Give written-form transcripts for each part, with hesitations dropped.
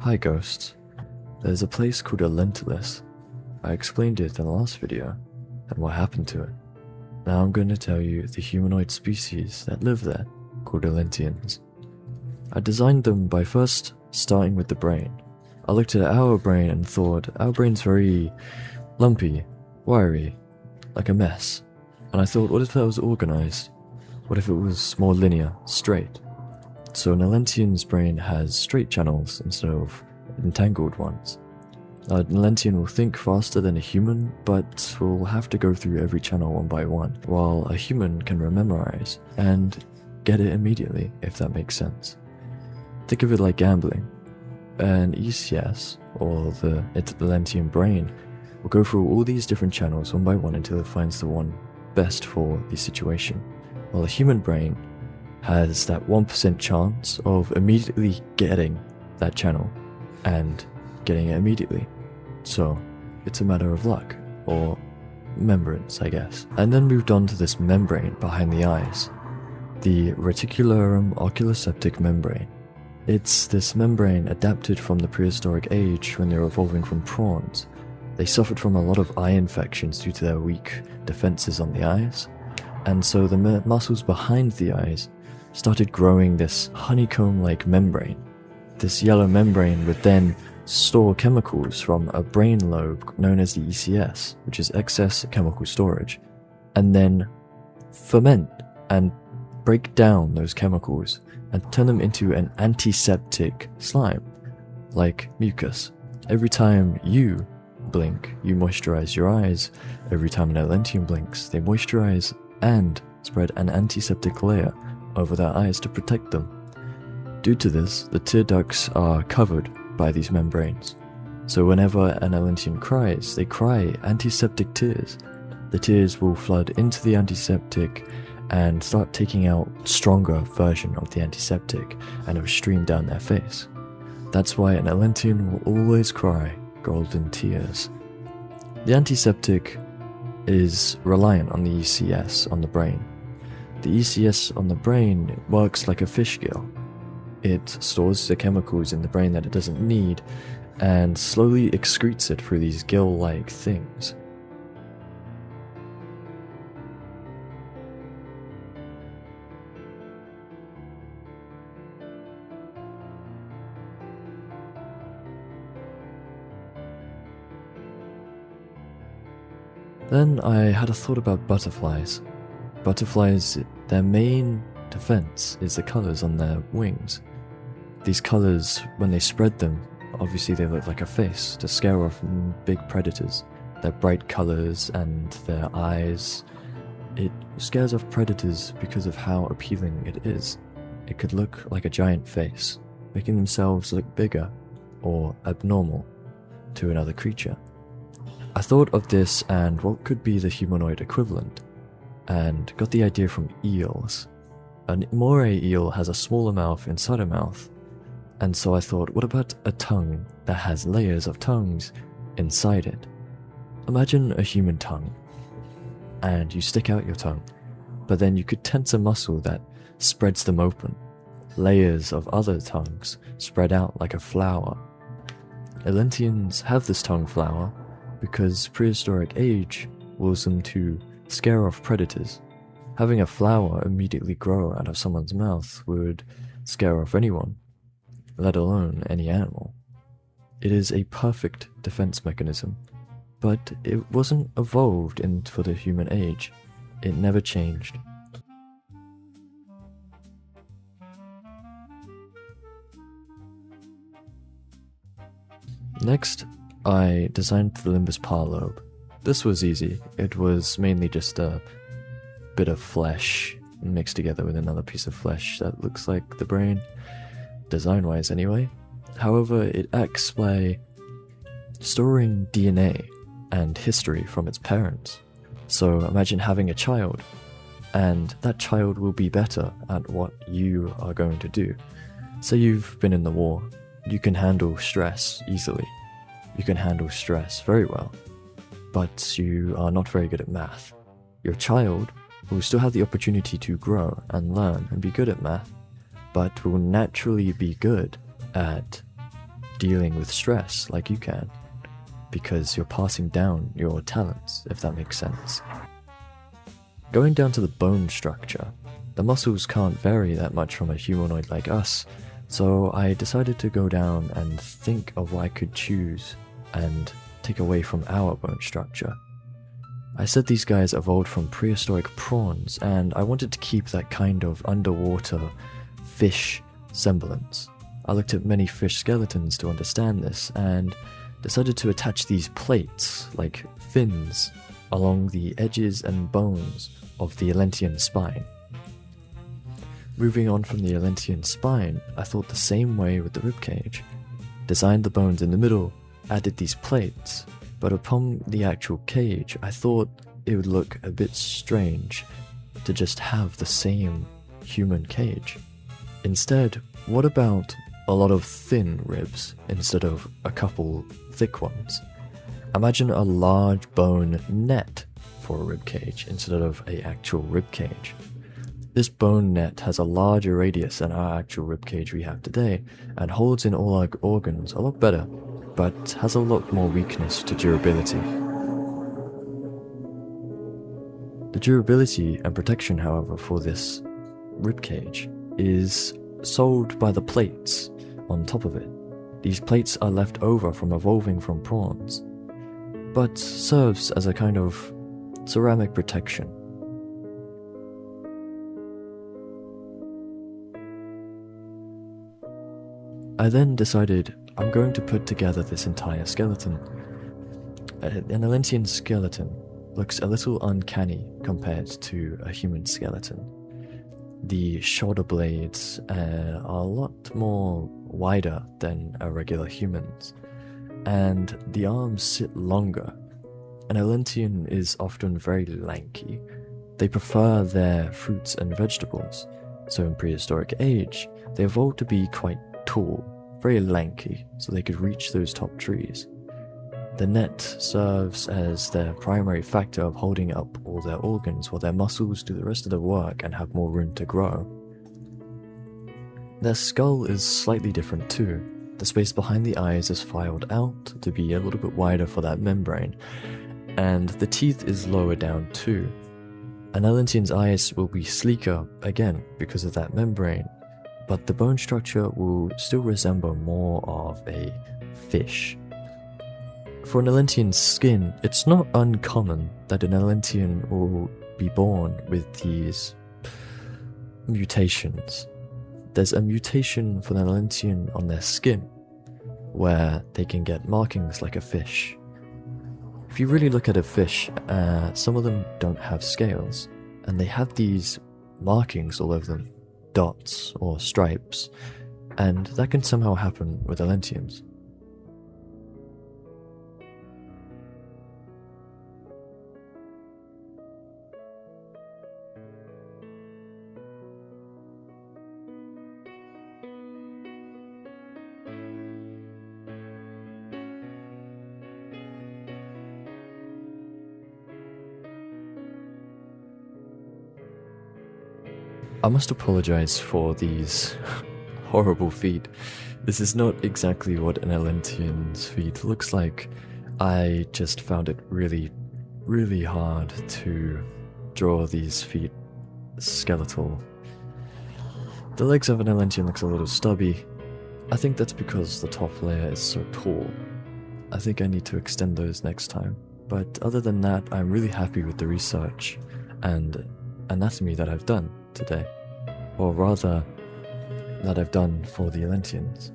Hi ghosts, there's a place called Illentilis. I explained it in the last video, and what happened to it. Now I'm going to tell you the humanoid species that live there, called Illentians. I designed them by first starting with the brain. I looked at our brain and thought, our brain's very lumpy, wiry, like a mess. And I thought, what if that was organized? What if it was more linear, straight? So an Illentian's brain has straight channels instead of entangled ones. An Illentian will think faster than a human, but will have to go through every channel one by one, while a human can memorize and get it immediately, if that makes sense. Think of it like gambling. An ECS, or the Illentian brain, will go through all these different channels one by one until it finds the one best for the situation, while a human brain has that 1% chance of immediately getting that channel and getting it immediately. So it's a matter of luck, or remembrance, I guess. And then moved on to this membrane behind the eyes, the reticularum oculoseptic membrane. It's this membrane adapted from the prehistoric age when they were evolving from prawns. They suffered from a lot of eye infections due to their weak defenses on the eyes, and so the muscles behind the eyes started growing this honeycomb-like membrane. This yellow membrane would then store chemicals from a brain lobe known as the ECS, which is excess chemical storage, and then ferment and break down those chemicals and turn them into an antiseptic slime, like mucus. Every time you blink, you moisturize your eyes. Every time an Illentian blinks, they moisturize and spread an antiseptic layer over their eyes to protect them. Due to this, the tear ducts are covered by these membranes. So whenever an Illentian cries, they cry antiseptic tears. The tears will flood into the antiseptic and start taking out stronger version of the antiseptic, and it will stream down their face. That's why an Illentian will always cry golden tears. The antiseptic is reliant on the ECS on the brain. The ECS on the brain works like a fish gill. It stores the chemicals in the brain that it doesn't need and slowly excretes it through these gill-like things. Then I had a thought about butterflies. Butterflies, their main defense is the colors on their wings. These colors, when they spread them, obviously they look like a face to scare off big predators. Their bright colors and their eyes, it scares off predators because of how appealing it is. It could look like a giant face, making themselves look bigger or abnormal to another creature. I thought of this and what could be the humanoid equivalent, and got the idea from eels. An moray eel has a smaller mouth inside a mouth, and so I thought, what about a tongue that has layers of tongues inside it? Imagine a human tongue, and you stick out your tongue, but then you could tense a muscle that spreads them open. Layers of other tongues spread out like a flower. Illentians have this tongue flower because prehistoric age wills them to scare off predators. Having a flower immediately grow out of someone's mouth would scare off anyone, let alone any animal. It is a perfect defense mechanism, but it wasn't evolved for the human age. It never changed. Next, I designed the limbus parlobe. This was easy. It was mainly just a bit of flesh mixed together with another piece of flesh that looks like the brain, design-wise anyway. However, it acts by storing DNA and history from its parents. So imagine having a child, and that child will be better at what you are going to do. Say you've been in the war, you can handle stress easily. You can handle stress very well, but you are not very good at math. Your child will still have the opportunity to grow and learn and be good at math, but will naturally be good at dealing with stress like you can, because you're passing down your talents, if that makes sense. Going down to the bone structure, the muscles can't vary that much from a humanoid like us, so I decided to go down and think of what I could choose and take away from our bone structure. I said these guys evolved from prehistoric prawns, and I wanted to keep that kind of underwater fish semblance. I looked at many fish skeletons to understand this, and decided to attach these plates, like fins, along the edges and bones of the Illentian spine. Moving on from the Illentian spine, I thought the same way with the ribcage. Designed the bones in the middle, added these plates, but upon the actual cage, I thought it would look a bit strange to just have the same human cage. Instead, what about a lot of thin ribs instead of a couple thick ones? Imagine a large bone net for a ribcage instead of an actual ribcage. This bone net has a larger radius than our actual ribcage we have today, and holds in all our organs a lot better, but has a lot more weakness to durability. The durability and protection, however, for this ribcage is solved by the plates on top of it. These plates are left over from evolving from prawns, but serves as a kind of ceramic protection. I then decided I'm going to put together this entire skeleton. An Illentian skeleton looks a little uncanny compared to a human skeleton. The shoulder blades are a lot more wider than a regular human's, and the arms sit longer. An Illentian is often very lanky. They prefer their fruits and vegetables, so in prehistoric age, they evolved to be quite tall, very lanky, so they could reach those top trees. The net serves as their primary factor of holding up all their organs while their muscles do the rest of the work and have more room to grow. Their skull is slightly different too. The space behind the eyes is filed out to be a little bit wider for that membrane, and the teeth is lower down too. An Illentian's eyes will be sleeker again because of that membrane, but the bone structure will still resemble more of a fish. For an Illentian's skin, it's not uncommon that an Illentian will be born with these mutations. There's a mutation for an Illentian on their skin, where they can get markings like a fish. If you really look at a fish, some of them don't have scales, and they have these markings all over them, dots or stripes, and that can somehow happen with Illentians. I must apologize for these horrible feet. This is not exactly what an Illentian's feet looks like. I just found it really hard to draw these feet skeletal. The legs of an Illentian looks a little stubby. I think that's because the top layer is so tall. I think I need to extend those next time. But other than that, I'm really happy with the research and anatomy that I've done today, or rather that I've done for the Illentians.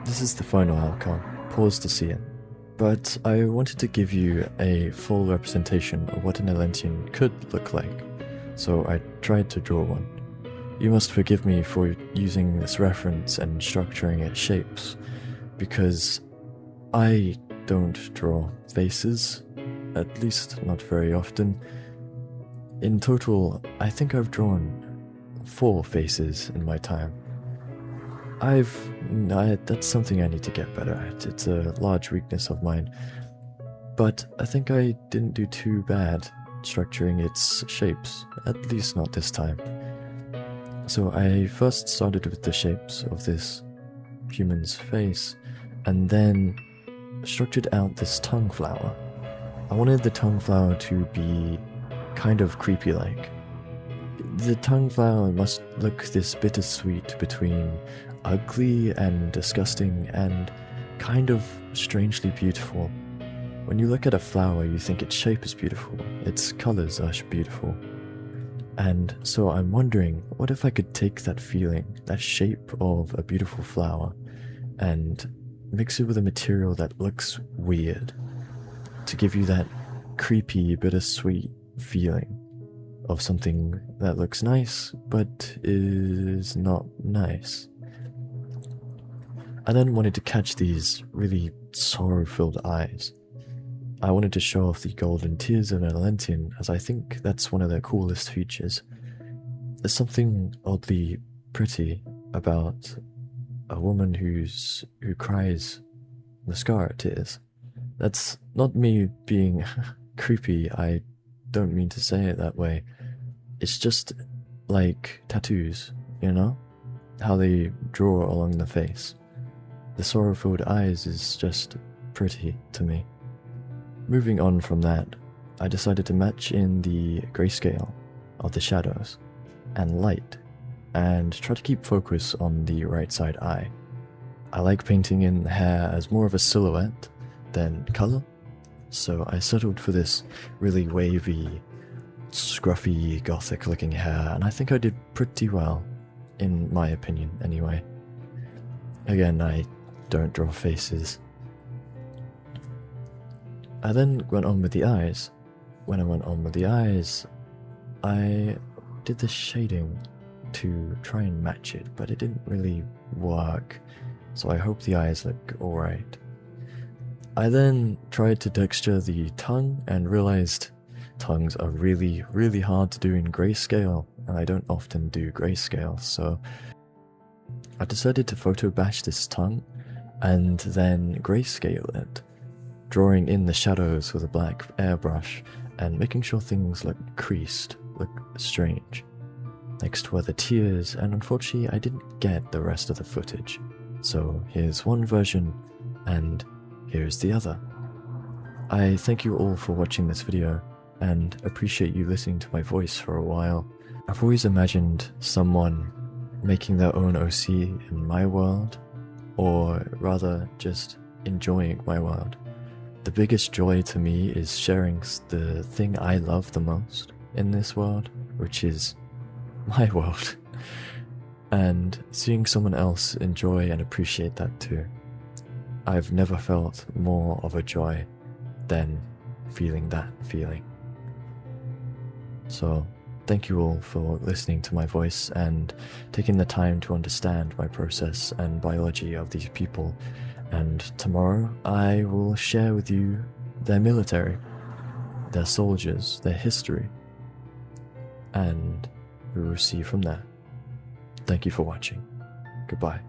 This is the final outcome. Pause to see it. But I wanted to give you a full representation of what an Illentian could look like, so I tried to draw one. You must forgive me for using this reference and structuring its shapes, because I don't draw faces, at least not very often. In total, I think I've drawn 4 faces in my time. That's something I need to get better at. It's a large weakness of mine. But I think I didn't do too bad structuring its shapes, at least not this time. So I first started with the shapes of this human's face, and then structured out this tongue flower. I wanted the tongue flower to be kind of creepy-like. The tongue flower must look this bittersweet between ugly and disgusting and kind of strangely beautiful. When you look at a flower, you think its shape is beautiful, its colors are beautiful. And so I'm wondering, what if I could take that feeling, that shape of a beautiful flower, and mix it with a material that looks weird, to give you that creepy, bittersweet feeling of something that looks nice, but is not nice. I then wanted to catch these really sorrow-filled eyes. I wanted to show off the golden tears of an Illentian, as I think that's one of their coolest features. There's something oddly pretty about a woman who cries mascara tears. That's not me being creepy, I don't mean to say it that way. It's just like tattoos, you know? How they draw along the face. The sorrow-filled eyes is just pretty to me. Moving on from that, I decided to match in the grayscale of the shadows and light, and try to keep focus on the right side eye. I like painting in hair as more of a silhouette than color, so I settled for this really wavy, scruffy, gothic looking hair, and I think I did pretty well, in my opinion anyway. Again, I don't draw faces. I then went on with the eyes. When I went on with the eyes, I did the shading to try and match it, but it didn't really work, so I hope the eyes look alright. I then tried to texture the tongue and realized tongues are really, really hard to do in grayscale, and I don't often do grayscale, so I decided to photo bash this tongue and then grayscale it, drawing in the shadows with a black airbrush and making sure things look creased, look strange. Next were the tears, and unfortunately I didn't get the rest of the footage, so here's one version and here's the other. I thank you all for watching this video and appreciate you listening to my voice for a while. I've always imagined someone making their own OC in my world, or rather just enjoying my world. The biggest joy to me is sharing the thing I love the most in this world, which is my world, and seeing someone else enjoy and appreciate that too. I've never felt more of a joy than feeling that feeling. So, thank you all for listening to my voice and taking the time to understand my process and biology of these people. And tomorrow I will share with you their military, their soldiers, their history, and we will see from there. Thank you for watching. Goodbye.